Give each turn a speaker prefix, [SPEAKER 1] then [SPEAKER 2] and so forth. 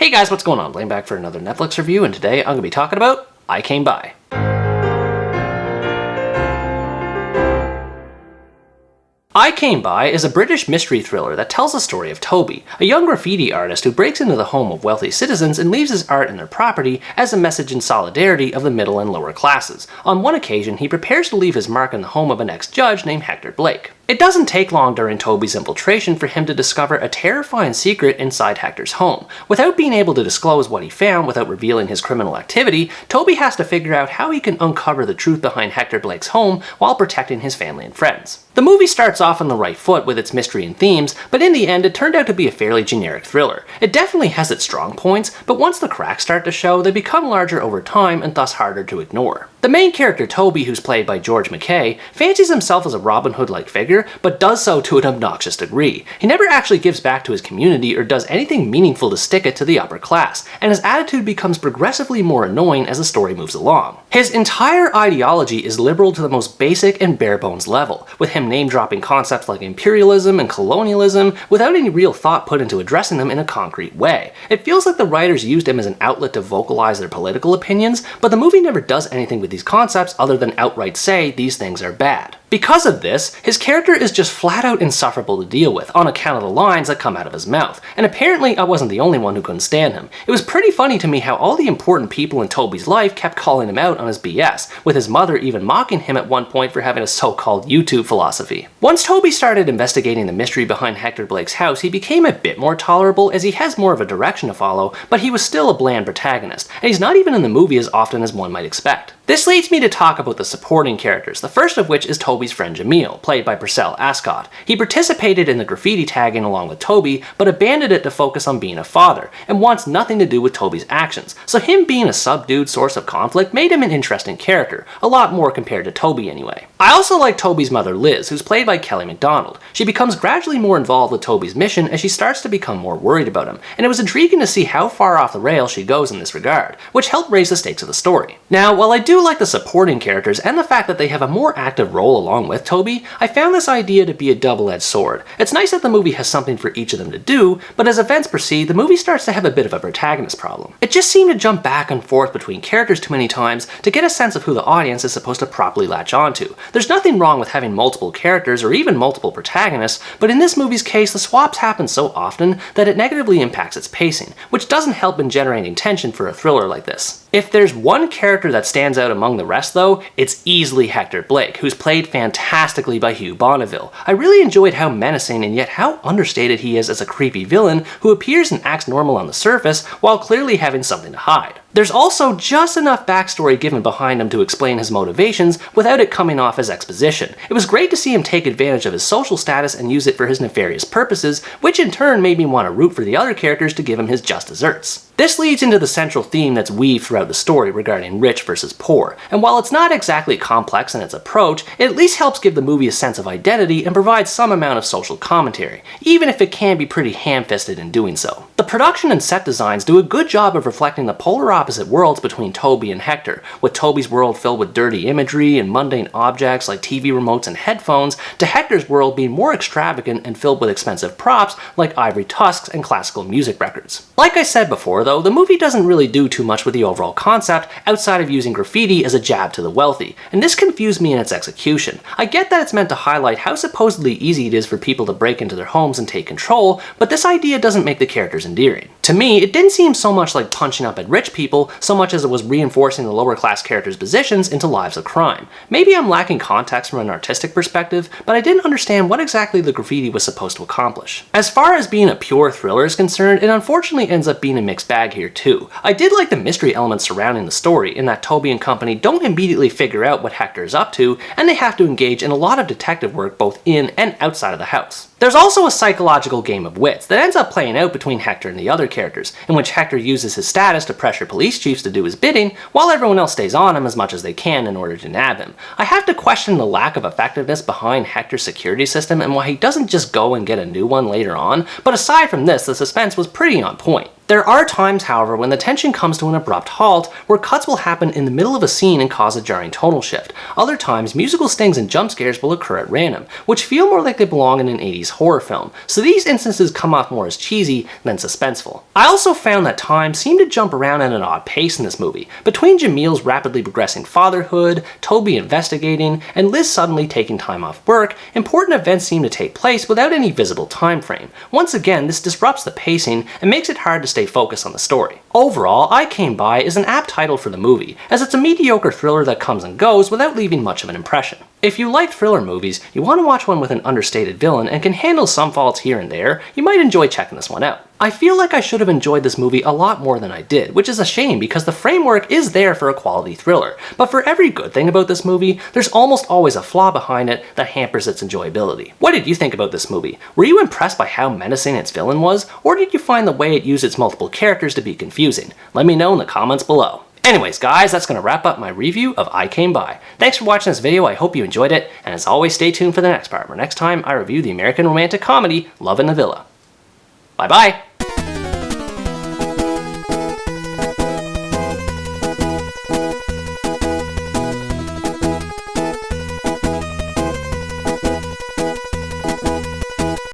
[SPEAKER 1] Hey guys, what's going on? Blaine back for another Netflix review, and today I'm going to be talking about I Came By. I Came By is a British mystery thriller that tells the story of Toby, a young graffiti artist who breaks into the home of wealthy citizens and leaves his art and their property as a message in solidarity of the middle and lower classes. On one occasion, he prepares to leave his mark in the home of an ex-judge named Hector Blake. It doesn't take long during Toby's infiltration for him to discover a terrifying secret inside Hector's home. Without being able to disclose what he found without revealing his criminal activity, Toby has to figure out how he can uncover the truth behind Hector Blake's home while protecting his family and friends. The movie starts off on the right foot with its mystery and themes, but in the end it turned out to be a fairly generic thriller. It definitely has its strong points, but once the cracks start to show, they become larger over time and thus harder to ignore. The main character, Toby, who's played by George McKay, fancies himself as a Robin Hood-like figure, but does so to an obnoxious degree. He never actually gives back to his community or does anything meaningful to stick it to the upper class, and his attitude becomes progressively more annoying as the story moves along. His entire ideology is liberal to the most basic and bare-bones level, with him name-dropping concepts like imperialism and colonialism without any real thought put into addressing them in a concrete way. It feels like the writers used him as an outlet to vocalize their political opinions, but the movie never does anything with these concepts other than outright say these things are bad. Because of this, his character is just flat out insufferable to deal with on account of the lines that come out of his mouth, and apparently I wasn't the only one who couldn't stand him. It was pretty funny to me how all the important people in Toby's life kept calling him out on his BS, with his mother even mocking him at one point for having a so-called YouTube philosophy. Once Toby started investigating the mystery behind Hector Blake's house, he became a bit more tolerable as he has more of a direction to follow, but he was still a bland protagonist, and he's not even in the movie as often as one might expect. This leads me to talk about the supporting characters, the first of which is Toby's friend Jamil, played by Purcell Ascot. He participated in the graffiti tagging along with Toby, but abandoned it to focus on being a father, and wants nothing to do with Toby's actions, so him being a subdued source of conflict made him an interesting character, a lot more compared to Toby anyway. I also like Toby's mother Liz, who's played by Kelly MacDonald. She becomes gradually more involved with Toby's mission as she starts to become more worried about him, and it was intriguing to see how far off the rails she goes in this regard, which helped raise the stakes of the story. Now, while I do like the supporting characters and the fact that they have a more active role along with Toby, I found this idea to be a double-edged sword. It's nice that the movie has something for each of them to do, but as events proceed, the movie starts to have a bit of a protagonist problem. It just seemed to jump back and forth between characters too many times to get a sense of who the audience is supposed to properly latch onto. There's nothing wrong with having multiple characters or even multiple protagonists, but in this movie's case, the swaps happen so often that it negatively impacts its pacing, which doesn't help in generating tension for a thriller like this. If there's one character that stands out among the rest though, it's easily Hector Blake, who's played fantastically by Hugh Bonneville. I really enjoyed how menacing and yet how understated he is as a creepy villain who appears and acts normal on the surface while clearly having something to hide. There's also just enough backstory given behind him to explain his motivations without it coming off as exposition. It was great to see him take advantage of his social status and use it for his nefarious purposes, which in turn made me want to root for the other characters to give him his just desserts. This leads into the central theme that's weaved throughout the story regarding rich versus poor, and while it's not exactly complex in its approach, it at least helps give the movie a sense of identity and provide some amount of social commentary, even if it can be pretty ham-fisted in doing so. The production and set designs do a good job of reflecting the polar opposite worlds between Toby and Hector, with Toby's world filled with dirty imagery and mundane objects like TV remotes and headphones, to Hector's world being more extravagant and filled with expensive props like ivory tusks and classical music records. Like I said before though, the movie doesn't really do too much with the overall concept outside of using graffiti as a jab to the wealthy, and this confused me in its execution. I get that it's meant to highlight how supposedly easy it is for people to break into their homes and take control, but this idea doesn't make the characters endearing. To me, it didn't seem so much like punching up at rich people so much as it was reinforcing the lower class characters' positions into lives of crime. Maybe I'm lacking context from an artistic perspective, but I didn't understand what exactly the graffiti was supposed to accomplish. As far as being a pure thriller is concerned, it unfortunately ends up being a mixed bag here too. I did like the mystery elements surrounding the story in that Toby and company don't immediately figure out what Hector is up to, and they have to engage in a lot of detective work both in and outside of the house. There's also a psychological game of wits that ends up playing out between Hector and the other characters, in which Hector uses his status to pressure police chiefs to do his bidding, while everyone else stays on him as much as they can in order to nab him. I have to question the lack of effectiveness behind Hector's security system and why he doesn't just go and get a new one later on, but aside from this, the suspense was pretty on point. There are times, however, when the tension comes to an abrupt halt, where cuts will happen in the middle of a scene and cause a jarring tonal shift. Other times, musical stings and jump scares will occur at random, which feel more like they belong in an 80s horror film, so these instances come off more as cheesy than suspenseful. I also found that time seemed to jump around at an odd pace in this movie, between Jamil's rapidly progressing fatherhood, Toby investigating, and Liz suddenly taking time off work. Important events seem to take place without any visible time frame. Once again, this disrupts the pacing and makes it hard to stay focused on the story. Overall, I Came By is an apt title for the movie, as it's a mediocre thriller that comes and goes without leaving much of an impression. If you like thriller movies, you want to watch one with an understated villain and can handle some faults here and there, you might enjoy checking this one out. I feel like I should have enjoyed this movie a lot more than I did, which is a shame because the framework is there for a quality thriller, but for every good thing about this movie, there's almost always a flaw behind it that hampers its enjoyability. What did you think about this movie? Were you impressed by how menacing its villain was, or did you find the way it used its multiple characters to be confusing? Let me know in the comments below. Anyways guys, that's going to wrap up my review of I Came By. Thanks for watching this video, I hope you enjoyed it, and as always stay tuned for the next part, where next time I review the American romantic comedy Love in the Villa. Bye bye!